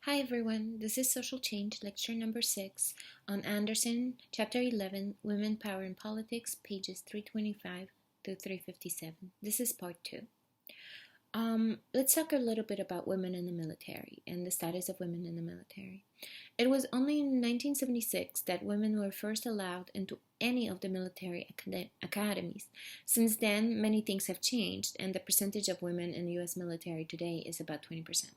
Hi everyone, this is Social Change, lecture number 6 on Andersen, chapter 11, Women, Power and Politics, pages 325 to 357. This is part 2. Let's talk a little bit about women in the military and the status of women in the military. It was only in 1976 that women were first allowed into any of the military academies. Since then, many things have changed, and the percentage of women in the U.S. military today is about 20%.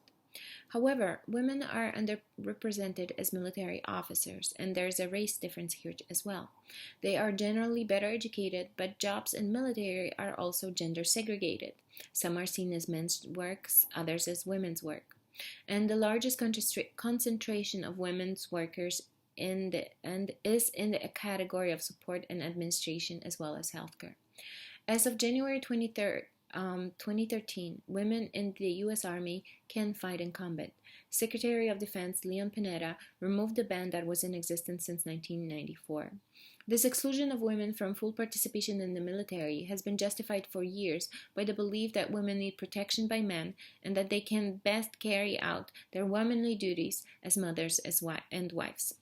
However, women are underrepresented as military officers, and there's a race difference here as well. They are generally better educated, but jobs in military are also gender segregated. Some are seen as men's works, others as women's work. And the largest concentration of women's workers is in the category of support and administration as well as healthcare. As of January 2013, women in the U.S. Army can fight in combat. Secretary of Defense Leon Panetta removed the ban that was in existence since 1994. This exclusion of women from full participation in the military has been justified for years by the belief that women need protection by men and that they can best carry out their womanly duties as mothers and wives.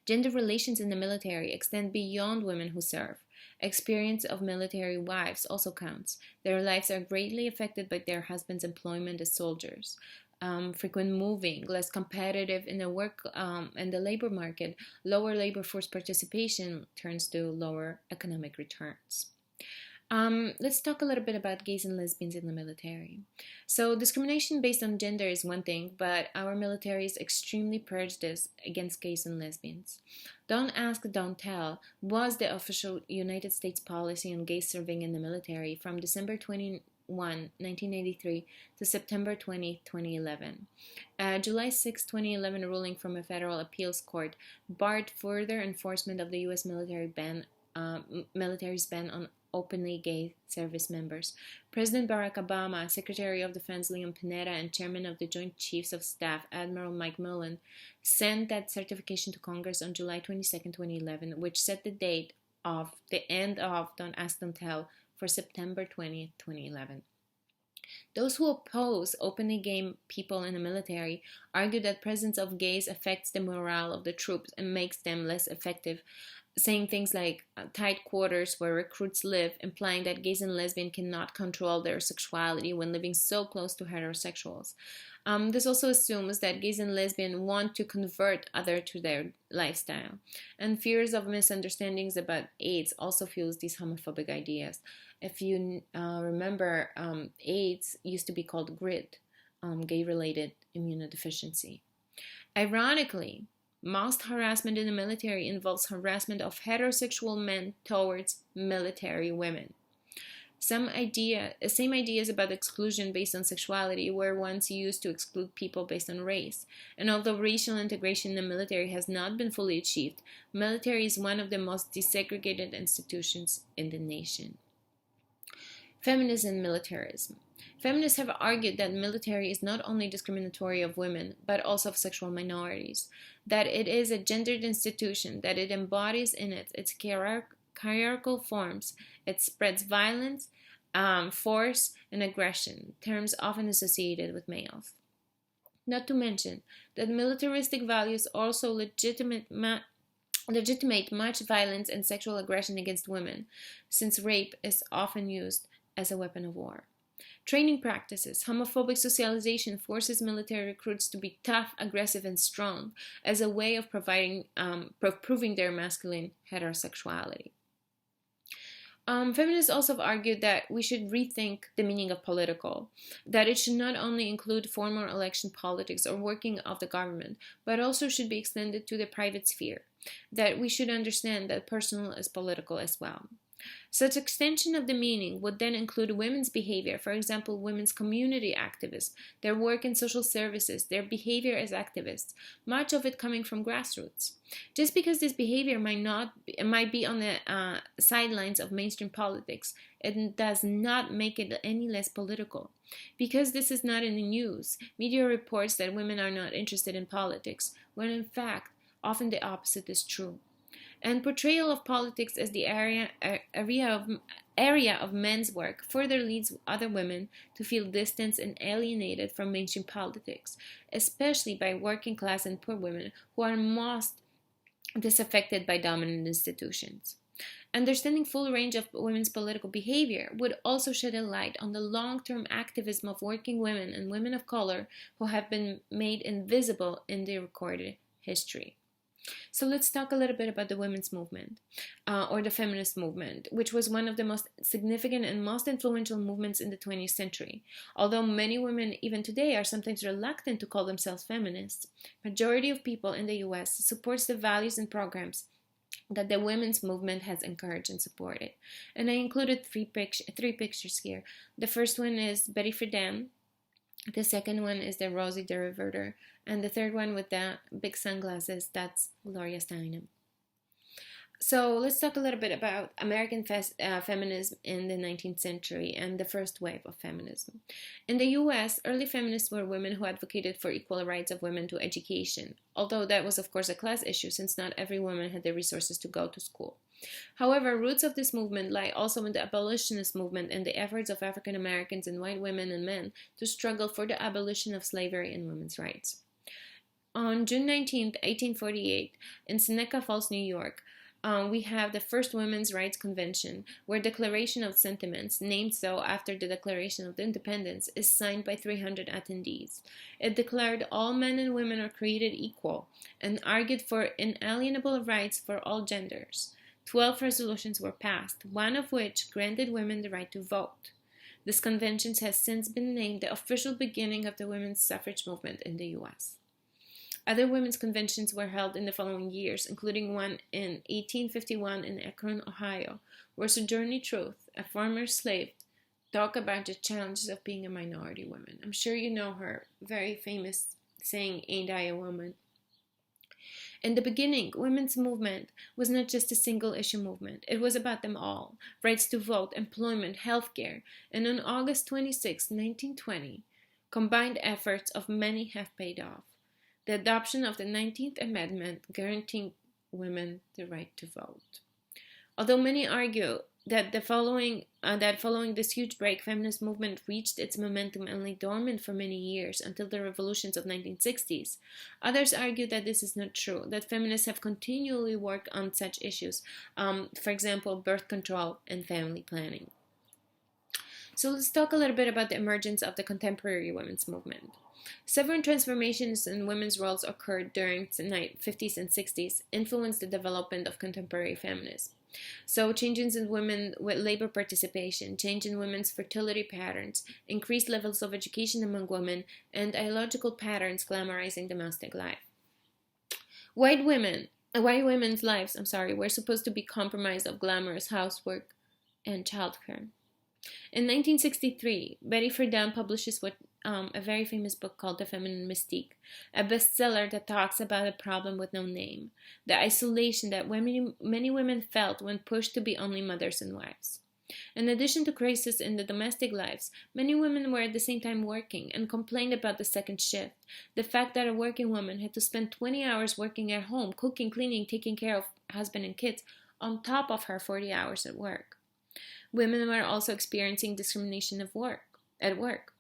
Gender relations in the military extend beyond women who serve. Experience of military wives also counts. Their lives are greatly affected by their husband's employment as soldiers. Frequent moving, less competitive in the work and the labor market, lower labor force participation turns to lower economic returns. Let's talk a little bit about gays and lesbians in the military. So discrimination based on gender is one thing, but our military is extremely prejudiced against gays and lesbians. Don't ask, don't tell was the official United States policy on gays serving in the military from December 21, 1983 to September 20, 2011. July 6, 2011 ruling from a federal appeals court barred further enforcement of the U.S. military's ban on openly gay service members. President Barack Obama, Secretary of Defense Leon Panetta, and Chairman of the Joint Chiefs of Staff Admiral Mike Mullen sent that certification to Congress on July 22, 2011, which set the date of the end of Don't Ask, Don't Tell for September 20, 2011. Those who oppose openly gay people in the military argue that presence of gays affects the morale of the troops and makes them less effective, saying things like tight quarters where recruits live, implying that gays and lesbians cannot control their sexuality when living so close to heterosexuals. This also assumes that gays and lesbians want to convert others to their lifestyle. And fears of misunderstandings about AIDS also fuels these homophobic ideas. If you remember, AIDS used to be called GRID, gay-related immunodeficiency. Ironically, most harassment in the military involves harassment of heterosexual men towards military women. Same ideas about exclusion based on sexuality were once used to exclude people based on race. And although racial integration in the military has not been fully achieved, military is one of the most desegregated institutions in the nation. Feminism and militarism. Feminists have argued that military is not only discriminatory of women, but also of sexual minorities, that it is a gendered institution, that it embodies in its hierarchical forms, it spreads violence, force, and aggression, terms often associated with males. Not to mention that militaristic values also legitimate much violence and sexual aggression against women, since rape is often used as a weapon of war. Training practices. Homophobic socialization forces military recruits to be tough, aggressive, and strong as a way of proving their masculine heterosexuality. Feminists also have argued that we should rethink the meaning of political, that it should not only include formal election politics or working of the government, but also should be extended to the private sphere, that we should understand that personal is political as well. Such extension of the meaning would then include women's behavior, for example, women's community activists, their work in social services, their behavior as activists, much of it coming from grassroots. Just because this behavior might be on the sidelines of mainstream politics, it does not make it any less political. Because this is not in the news, media reports that women are not interested in politics, when in fact, often the opposite is true. and portrayal of politics as the area of men's work further leads other women to feel distanced and alienated from mainstream politics, especially by working class and poor women who are most disaffected by dominant institutions. Understanding full range of women's political behavior would also shed a light on the long-term activism of working women and women of color who have been made invisible in their recorded history. So let's talk a little bit about the women's movement, or the feminist movement, which was one of the most significant and most influential movements in the 20th century. Although many women even today are sometimes reluctant to call themselves feminists, majority of people in the US supports the values and programs that the women's movement has encouraged and supported. And I included three pictures here. The first one is Betty Friedan. The second one is the Rosie the Reverter. And the third one with the big sunglasses, that's Gloria Steinem. So let's talk a little bit about American feminism in the 19th century and the first wave of feminism. In the US, early feminists were women who advocated for equal rights of women to education, although that was of course a class issue since not every woman had the resources to go to school. However, roots of this movement lie also in the abolitionist movement and the efforts of African Americans and white women and men to struggle for the abolition of slavery and women's rights. On June 19, 1848, in Seneca Falls, New York, we have the first Women's Rights Convention, where Declaration of Sentiments, named so after the Declaration of Independence, is signed by 300 attendees. It declared all men and women are created equal and argued for inalienable rights for all genders. 12 resolutions were passed, one of which granted women the right to vote. This convention has since been named the official beginning of the women's suffrage movement in the U.S. Other women's conventions were held in the following years, including one in 1851 in Akron, Ohio, where Sojourner Truth, a former slave, talked about the challenges of being a minority woman. I'm sure you know her very famous saying, "Ain't I a woman?" In the beginning, women's movement was not just a single-issue movement. It was about them all: rights to vote, employment, healthcare. And on August 26, 1920, combined efforts of many have paid off. The adoption of the 19th Amendment guaranteeing women the right to vote. Although many argue that following this huge break, feminist movement reached its momentum and lay dormant for many years until the revolutions of 1960s. Others argue that this is not true, that feminists have continually worked on such issues, for example, birth control and family planning. So let's talk a little bit about the emergence of the contemporary women's movement. Several transformations in women's roles occurred during the 50s and 60s, influenced the development of contemporary feminism. So changes in women with labor participation, change in women's fertility patterns, increased levels of education among women, and ideological patterns glamorizing domestic life. White women's lives, were supposed to be compromised of glamorous housework and childcare. In 1963, Betty Friedan publishes a very famous book called The Feminine Mystique, a bestseller that talks about a problem with no name, the isolation that many women felt when pushed to be only mothers and wives. In addition to crises in the domestic lives, many women were at the same time working and complained about the second shift, the fact that a working woman had to spend 20 hours working at home, cooking, cleaning, taking care of husband and kids, on top of her 40 hours at work. Women were also experiencing discrimination at work.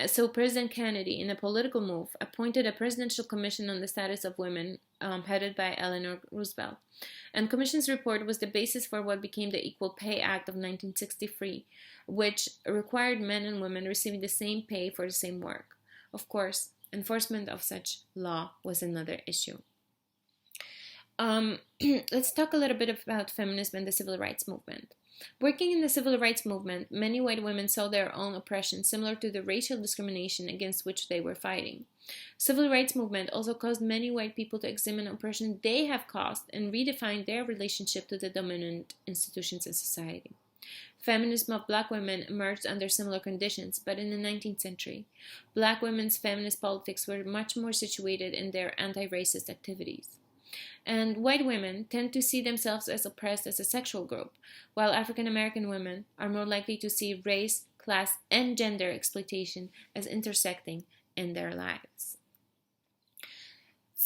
So President Kennedy, in a political move, appointed a presidential commission on the status of women, headed by Eleanor Roosevelt. And commission's report was the basis for what became the Equal Pay Act of 1963, which required men and women receiving the same pay for the same work. Of course, enforcement of such law was another issue. Let's talk a little bit about feminism and the civil rights movement. Working in the civil rights movement, many white women saw their own oppression similar to the racial discrimination against which they were fighting. Civil rights movement also caused many white people to examine oppression they have caused and redefine their relationship to the dominant institutions in society. Feminism of black women emerged under similar conditions, but in the 19th century, black women's feminist politics were much more situated in their anti-racist activities. And white women tend to see themselves as oppressed as a sexual group, while African American women are more likely to see race, class, and gender exploitation as intersecting in their lives.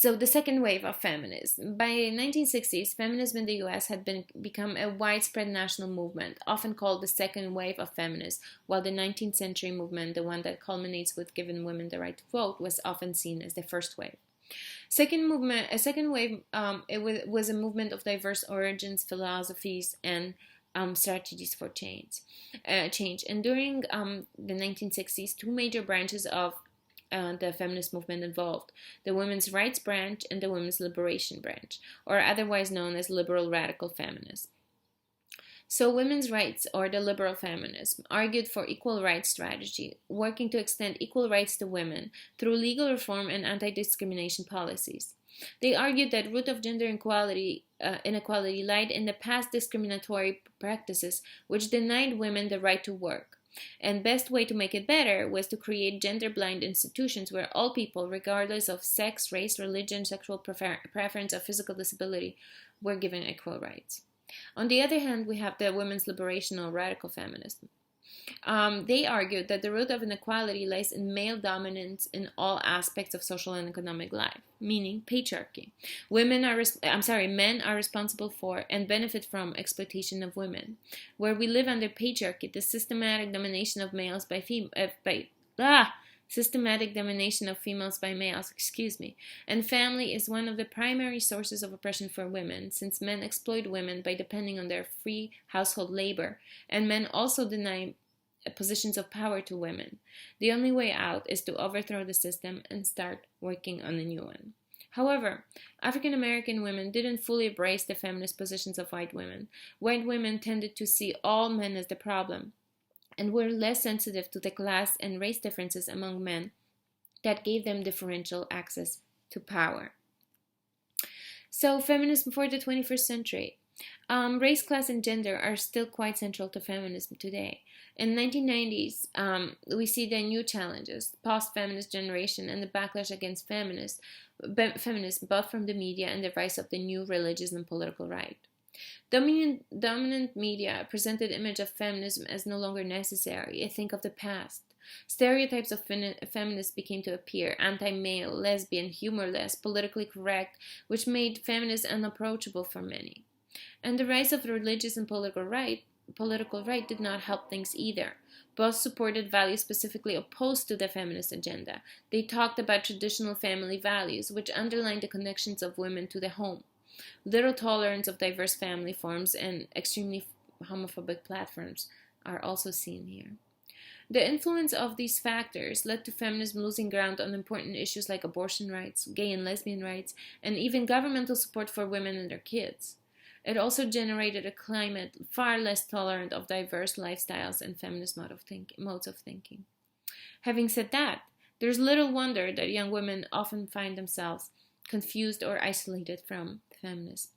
So the second wave of feminism. By 1960s, feminism in the US had become a widespread national movement, often called the second wave of feminism, while the 19th century movement, the one that culminates with giving women the right to vote, was often seen as the first wave. A second wave, was a movement of diverse origins, philosophies, and strategies for change. And during the 1960s, two major branches of the feminist movement involved: the women's rights branch and the women's liberation branch, or otherwise known as liberal radical feminism. So women's rights, or the liberal feminism, argued for equal rights strategy, working to extend equal rights to women through legal reform and anti-discrimination policies. They argued that root of gender inequality lied in the past discriminatory practices which denied women the right to work. And best way to make it better was to create gender-blind institutions where all people, regardless of sex, race, religion, sexual preference, or physical disability, were given equal rights. On the other hand, we have the women's liberation or radical feminism. They argued that the root of inequality lies in male dominance in all aspects of social and economic life, meaning patriarchy. Men are responsible for and benefit from exploitation of women. Where we live under patriarchy, the systematic domination of females by males, and family is one of the primary sources of oppression for women, since men exploit women by depending on their free household labor, and men also deny positions of power to women. The only way out is to overthrow the system and start working on a new one. However, African American women didn't fully embrace the feminist positions of white women. White women tended to see all men as the problem, and were less sensitive to the class and race differences among men that gave them differential access to power. So, feminism for the 21st century. Race, class, and gender are still quite central to feminism today. In the 1990s, we see the new challenges: post-feminist generation and the backlash against feminism, both from the media and the rise of the new religious and political right. Dominant media presented image of feminism as no longer necessary, a thing of the past. Stereotypes of feminists became to appear: anti-male, lesbian, humorless, politically correct, which made feminists unapproachable for many. And the rise of the religious and political right did not help things either. Both supported values specifically opposed to the feminist agenda. They talked about traditional family values, which underlined the connections of women to the home. Little tolerance of diverse family forms and extremely homophobic platforms are also seen here. The influence of these factors led to feminism losing ground on important issues like abortion rights, gay and lesbian rights, and even governmental support for women and their kids. It also generated a climate far less tolerant of diverse lifestyles and feminist modes of thinking. Having said that, there's little wonder that young women often find themselves confused or isolated from feminism.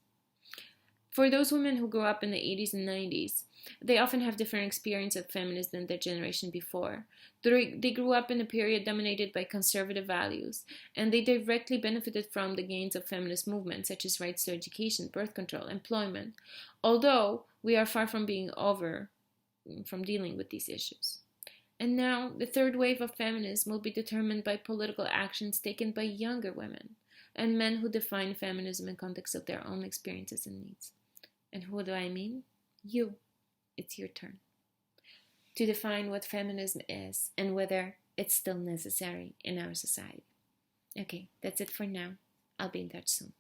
For those women who grew up in the 80s and 90s, they often have different experience of feminism than their generation before. They grew up in a period dominated by conservative values, and they directly benefited from the gains of feminist movements such as rights to education, birth control, employment, although we are far from being over from dealing with these issues. And now, the third wave of feminism will be determined by political actions taken by younger women and men who define feminism in context of their own experiences and needs. And who do I mean? You. It's your turn to define what feminism is and whether it's still necessary in our society. Okay, that's it for now. I'll be in touch soon.